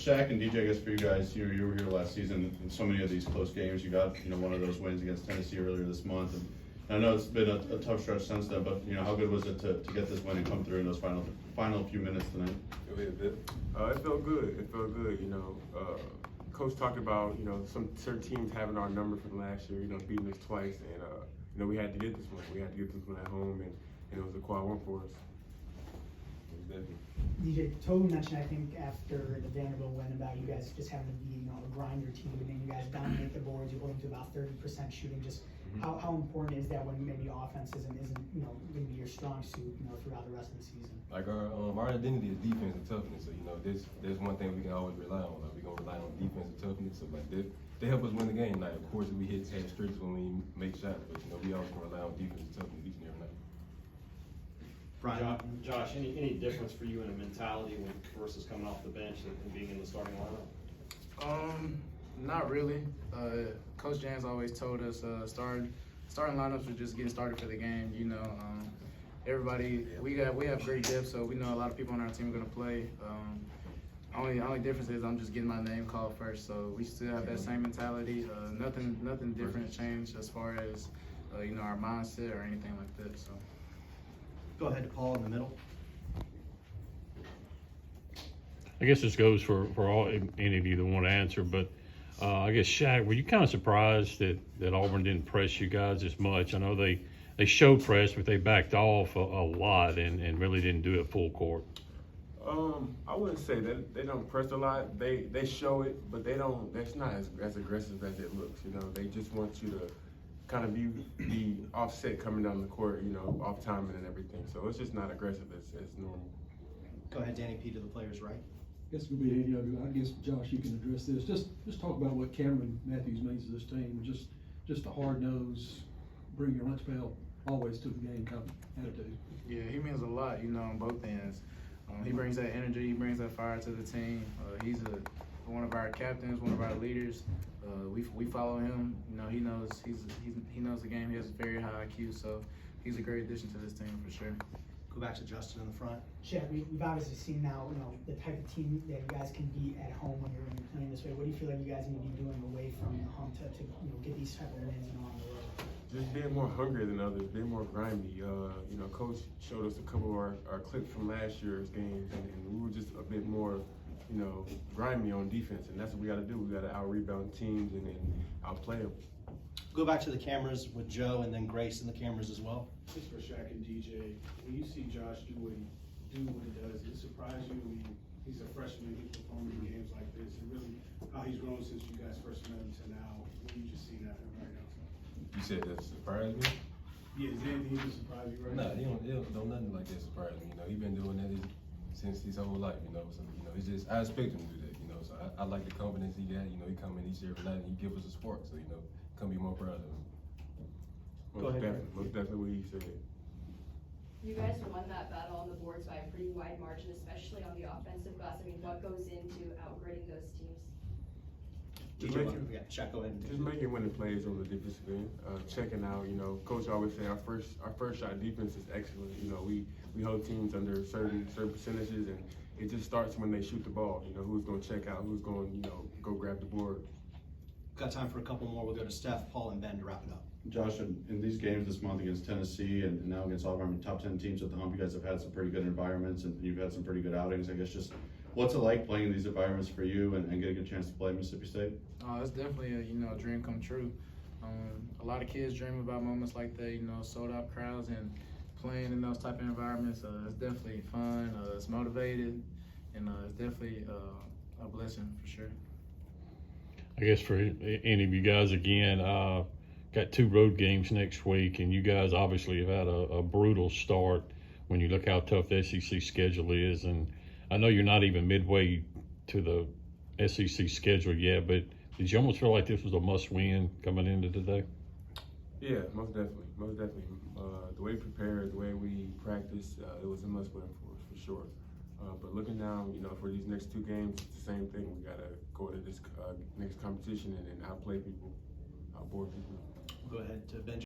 Shaq and DJ, I guess for you guys, you were here last season in so many of these close games. You got one of those wins against Tennessee earlier this month, and I know it's been a tough stretch since then. But how good was it to get this win and come through in those final few minutes tonight? It felt good. It felt good. Coach talked about some certain teams having our number from last year. Beating us twice, and we had to get this one. We had to get this one at home, and it was a quad one for us. DJ, Toby mentioned, I think, after the Vanderbilt win about you guys just having to be, a grinder team, and you guys dominate the boards. You hold them to about 30% shooting. Just how important is that when maybe offense isn't going to be your strong suit, throughout the rest of the season? Like our identity is defense and toughness. So there's one thing we can always rely on. Like we're gonna rely on defense and toughness. So like they help us win the game. Like of course we had streaks when we make shots, but we always can rely on defense and toughness each and every night. Brian. Josh, any difference for you in a mentality versus coming off the bench and being in the starting lineup? Not really. Coach Jans always told us starting lineups were just getting started for the game. Everybody we have great depth, so we know a lot of people on our team are gonna play. Only difference is I'm just getting my name called first, so we still have that same mentality. Nothing different changed as far as our mindset or anything like that. So. Go ahead to Paul in the middle. I guess this goes for all any of you that want to answer, but I guess Shaq, were you kind of surprised that Auburn didn't press you guys as much? I know they showed press, but they backed off a lot and really didn't do it full court. I wouldn't say that they don't press a lot. They show it, but they don't. That's not as aggressive as it looks. They just want you to kind of be offset coming down the court, off timing and everything. So it's just not aggressive as normal. Go ahead, Danny P. to the players right. I guess it could be any of you. I guess Josh, you can address this. Just talk about what Cameron Matthews means to this team. Just a hard nose, bring your lunch pail always to the game kind of attitude. Yeah, he means a lot, on both ends. He brings that energy, he brings that fire to the team. He's one of our captains, one of our leaders. We follow him. He knows he knows the game. He has a very high IQ, so he's a great addition to this team for sure. Go back to Justin in the front. Shaq, we've obviously seen now, the type of team that you guys can be at home when you're playing this way. What do you feel like you guys need to be doing away from the home to get these type of wins on the road? Just being more hungry than others, being more grimy. Coach showed us a couple of our clips from last year's games, and we were just a bit more, grimy on defense, and that's what we got to do. We got to out-rebound teams and outplay them. Go back to the cameras with Joe and then Grace in the cameras as well. Just for Shaq and DJ, when you see Josh do what he does, it surprised you? I mean, he's a freshman, he's performing in games like this, and really how he's grown since you guys first met him to now. What you just seen out of him right now? You said that surprised me? Yeah, is there anything that surprised you right now? No, don't nothing like that surprise me. He's been doing that since his whole life. So it's just I expect him to do that. So I like the confidence he got. He come in each every night and he give us a spark. So come be more proud of him. Most definitely what he said. You guys won that battle on the boards by a pretty wide margin, especially on the offensive glass. I mean, what goes into outgritting those teams? Shaq, go ahead. Just making winning plays on the defensive end, checking out. Coach always say our first shot defense is excellent. We hold teams under certain percentages, and it just starts when they shoot the ball. Who's going to check out, who's going go grab the board. Got time for a couple more. We'll go to Steph, Paul, and Ben to wrap it up. Josh, in these games this month against Tennessee and now against Auburn, top 10 teams at the hump, you guys have had some pretty good environments and you've had some pretty good outings. I guess just what's it like playing in these environments for you and getting a chance to play Mississippi State? It's definitely a dream come true. A lot of kids dream about moments like that, sold out crowds and playing in those type of environments. It's definitely fun, it's motivated, and it's definitely a blessing for sure. I guess for any of you guys, again, got 2 road games next week, and you guys obviously have had a brutal start when you look how tough the SEC schedule is. And I know you're not even midway to the SEC schedule yet, but did you almost feel like this was a must-win coming into today? Yeah, most definitely. The way we prepared, the way we practiced, it was a must-win for us, for sure. But looking down, for these next 2 games, it's the same thing. We got to go to this next competition and outplay people, outboard people. Go ahead to Ben.